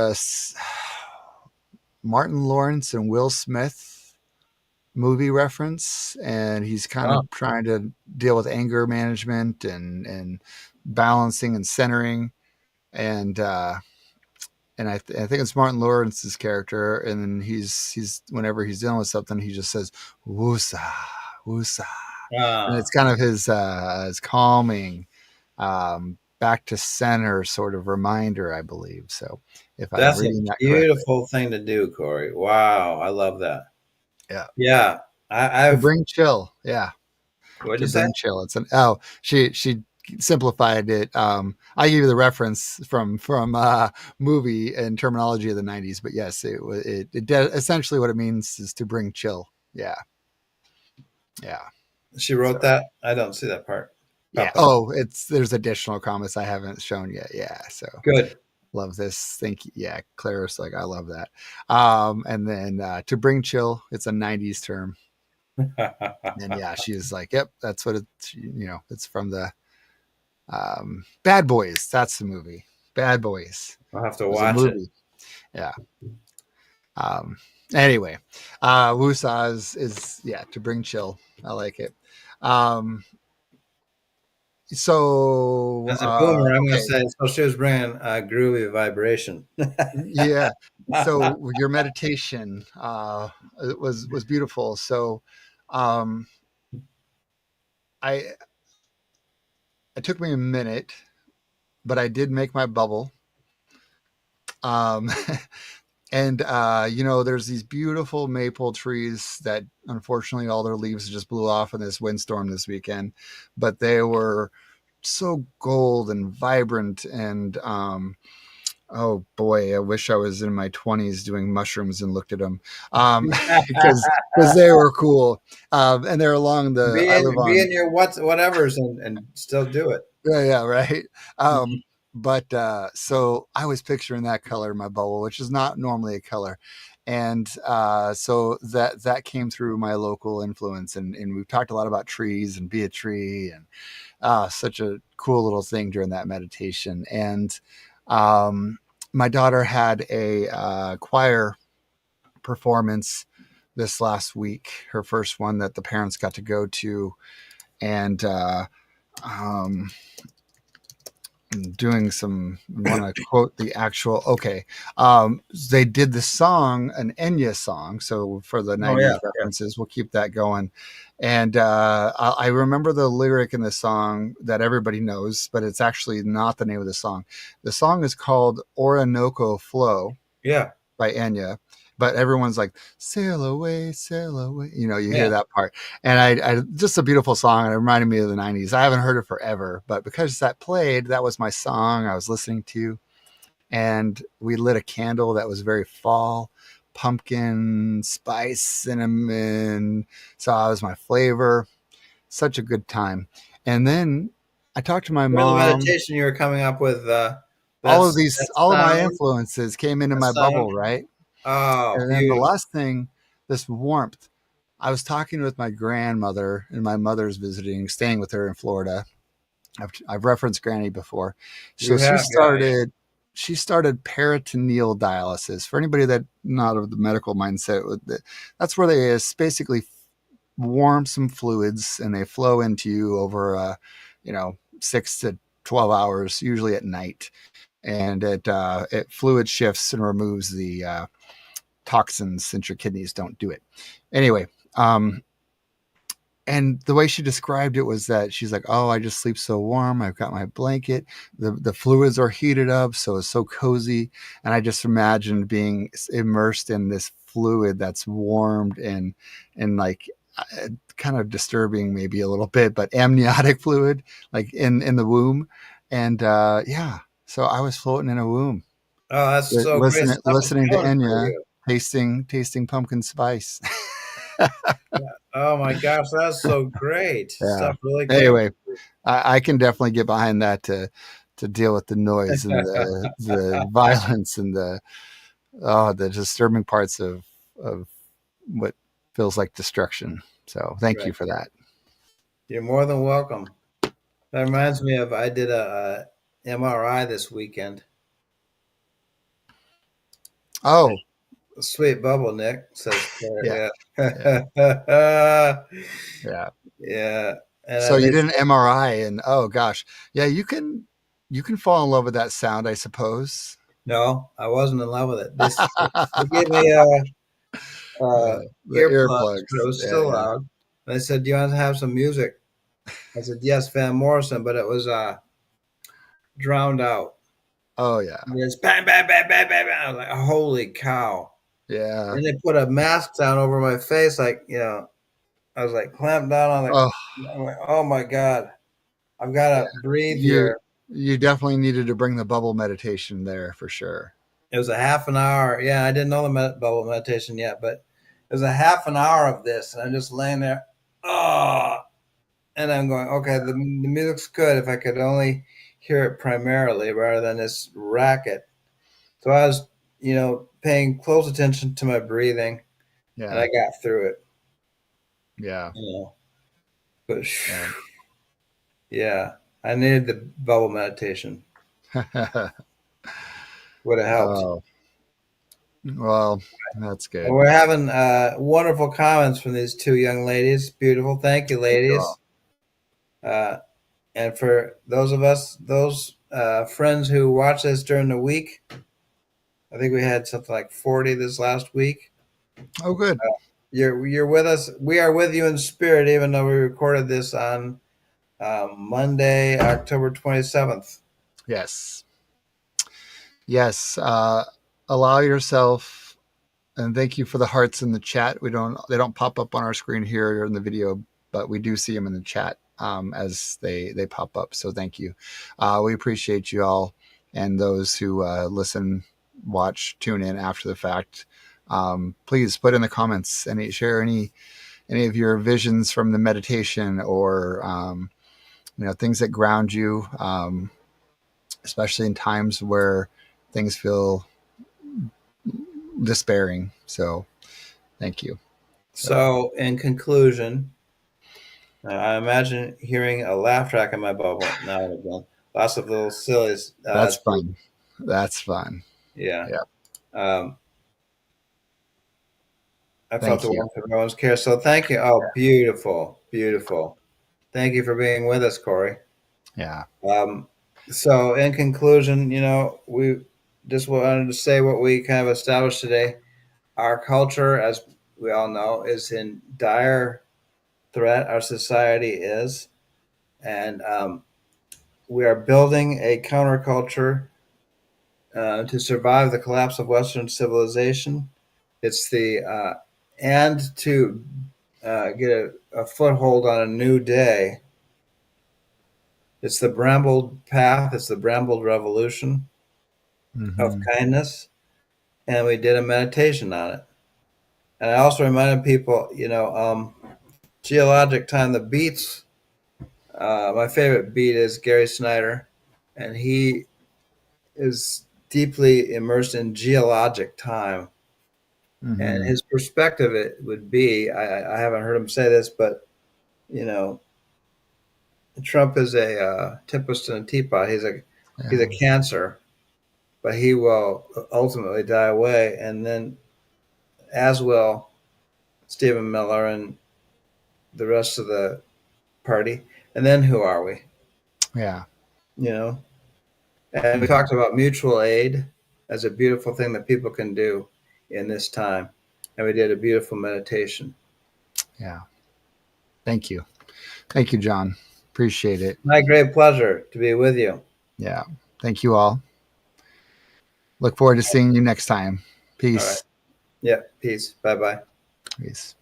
Martin Lawrence and Will Smith? movie reference, and he's kind Oh, of trying to deal with anger management and balancing and centering, and I think it's Martin Lawrence's character, and then he's whenever he's dealing with something, he just says "woosa, woosa," and it's ah, kind of his calming, back to center sort of reminder, I believe. So, if I'm that's a reading that correctly, beautiful thing to do, Corey. Wow, I love that. yeah, Yeah, to I've. bring chill, yeah, What'd to you say? bring chill. It's an she simplified it. I gave you the reference from movie and terminology of the '90s, but yes, essentially what it means is to bring chill. Yeah, yeah. She wrote So that. I don't see that part yeah. pop up. Oh, it's there's additional comments I haven't shown yet. Yeah. So Good. love this. Thank you. Yeah, Claire's like I love that. And then to bring chill, it's a '90s term. And yeah, she's like, yep, that's what it's. It's from the Bad Boys. That's the movie. Bad Boys. I'll have to It was a watch it. movie. Yeah. Um, anyway, Wusa is yeah to bring chill. I like it. Um, As a boomer, I'm going to okay, say so. She was bringing a groovy vibration. yeah. So your meditation was beautiful. So um, I it took me a minute, but I did make my bubble. Um, and there's these beautiful maple trees that unfortunately all their leaves just blew off in this windstorm this weekend, but they were so gold and vibrant, and oh boy, I wish I was in my 20s doing mushrooms and looked at them, because they were cool. And they're along the I live Be on. in your whatevers and still do it. Yeah, yeah, right. But so I was picturing that color in my bubble, which is not normally a color. And so that came through my local influence, and we've talked a lot about trees and be a tree, and such a cool little thing during that meditation. And um, my daughter had a choir performance this last week, her first one that the parents got to go to, and um, doing some want to quote the actual okay, they did the song, an Enya song, so for the Oh 90s yeah, yeah. references we'll keep that going. And I remember the lyric in the song that everybody knows, but it's actually not the name of the song is called Orinoco Flow Yeah, by Enya, but everyone's like sail away. You hear yeah. that part, and I just a beautiful song. And it reminded me of the '90s. I haven't heard it forever, but because that played, that was my song I was listening to, and we lit a candle that was very fall, pumpkin spice, cinnamon. So that was my flavor. Such a good time. And then I talked to my During the mom. meditation, you were coming up with All that of my sound, influences came into that my sound. bubble, right? Oh, And then the beautiful. last thing, this warmth. I was talking with my grandmother, and my mother's visiting, staying with her in Florida. I've referenced Granny before. So You have, yeah, yeah. she started peritoneal dialysis. For anybody that not of the medical mindset, that's where they basically warm some fluids and they flow into you over 6 to 12 hours, usually at night, and it fluid shifts and removes the toxins since your kidneys don't do it. Anyway, and the way she described it was that she's like, "Oh, I just sleep so warm. I've got my blanket. The fluids are heated up, so it's so cozy." And I just imagined being immersed in this fluid that's warmed and like kind of disturbing, maybe a little bit, but amniotic fluid, like in the womb. And yeah, so I was floating in a womb, Oh, that's so great. Stuff is listening to coming for Enya, you. tasting pumpkin spice. Yeah. Oh my gosh, that's so great. Yeah. Stuff really came. Anyway, I can definitely get behind that to deal with the noise and the violence and the disturbing parts of what feels like destruction. So thank you Right. for that. You're more than welcome. That reminds me of I did a MRI this weekend. Oh, Sweet bubble, Nick, says Yeah, Claire. yeah, Yeah. yeah. Yeah. So And you they did an said, MRI, and oh gosh, yeah, you can fall in love with that sound, I suppose. no, I wasn't in love with it. They gave me The earplugs, but it earplugs, was yeah, still yeah. loud. And they said, "Do you want to have some music?" I said, "Yes, Van Morrison," but it was drowned out. Oh yeah, And it's bang, bang, bang, bang, bang, bang. I was like, "Holy cow!" yeah. And they put a mask down over my face, like I was like clamped down on Oh, I'm like, "Oh my god, I've got to breathe you here." you definitely needed to bring the bubble meditation there for sure. It was a half an hour. Yeah, I didn't know the bubble meditation yet, but it was a half an hour of this, and I'm just laying there. Oh, and I'm going, okay, the music's good if I could only hear it primarily rather than this racket. So I was, paying close attention to my breathing, and Yeah, I got through it. yeah, You know, but yeah. yeah, I needed the bubble meditation. Would have helped. Oh, well, that's And good. we're having wonderful comments from these two young ladies. Beautiful. Thank you, Thank you all. ladies. Uh, and for those friends who watch this during the week, I think we had something like 40 this last week. Oh, good. You're with us. We are with you in spirit, even though we recorded this on Monday, October 27th. Yes, yes. Allow yourself, and thank you for the hearts in the chat. They don't pop up on our screen here or in the video, but we do see them in the chat as they pop up. So thank you. We appreciate you all and those who listen, watch, tune in after the fact. Please put in the comments and share any of your visions from the meditation or things that ground you, especially in times where things feel despairing. So thank you. So So, in conclusion, I imagine hearing a laugh track in my bubble now and again. Lots of little sillies. that's fun. That's fun. Yeah. Yeah. Um, I felt the Thank you. warmth of everyone's care. So, thank you. Oh, beautiful. Beautiful. Thank you for being with us, Corey. Yeah. Um, so, in conclusion, we just wanted to say what we kind of established today. Our culture, as we all know, is in dire threat. Our society is. And we are building a counterculture to survive the collapse of Western civilization. It's and to get a foothold on a new day. It's the Brambled path. It's the Brambled revolution of Hmm. kindness, and we did a meditation on it. And I also reminded people, geologic time. The beats. My favorite beat is Gary Snyder, and he is deeply immersed in geologic time. And Hmm. his perspective it would be, I haven't heard him say this, but you know, Trump is a tempest in a teapot. He's a Yeah. cancer, but he will ultimately die away, and then as will Stephen Miller and the rest of the party. And then who are we? Yeah. You know. And we Hmm. talked about mutual aid as a beautiful thing that people can do in this time, and we did a beautiful meditation. Yeah. Thank you. Thank you, John. Appreciate it. My great pleasure to be with you. Yeah. Thank you all. Look forward to seeing you next time. All right. Peace. Yeah. Peace. Bye bye. Peace.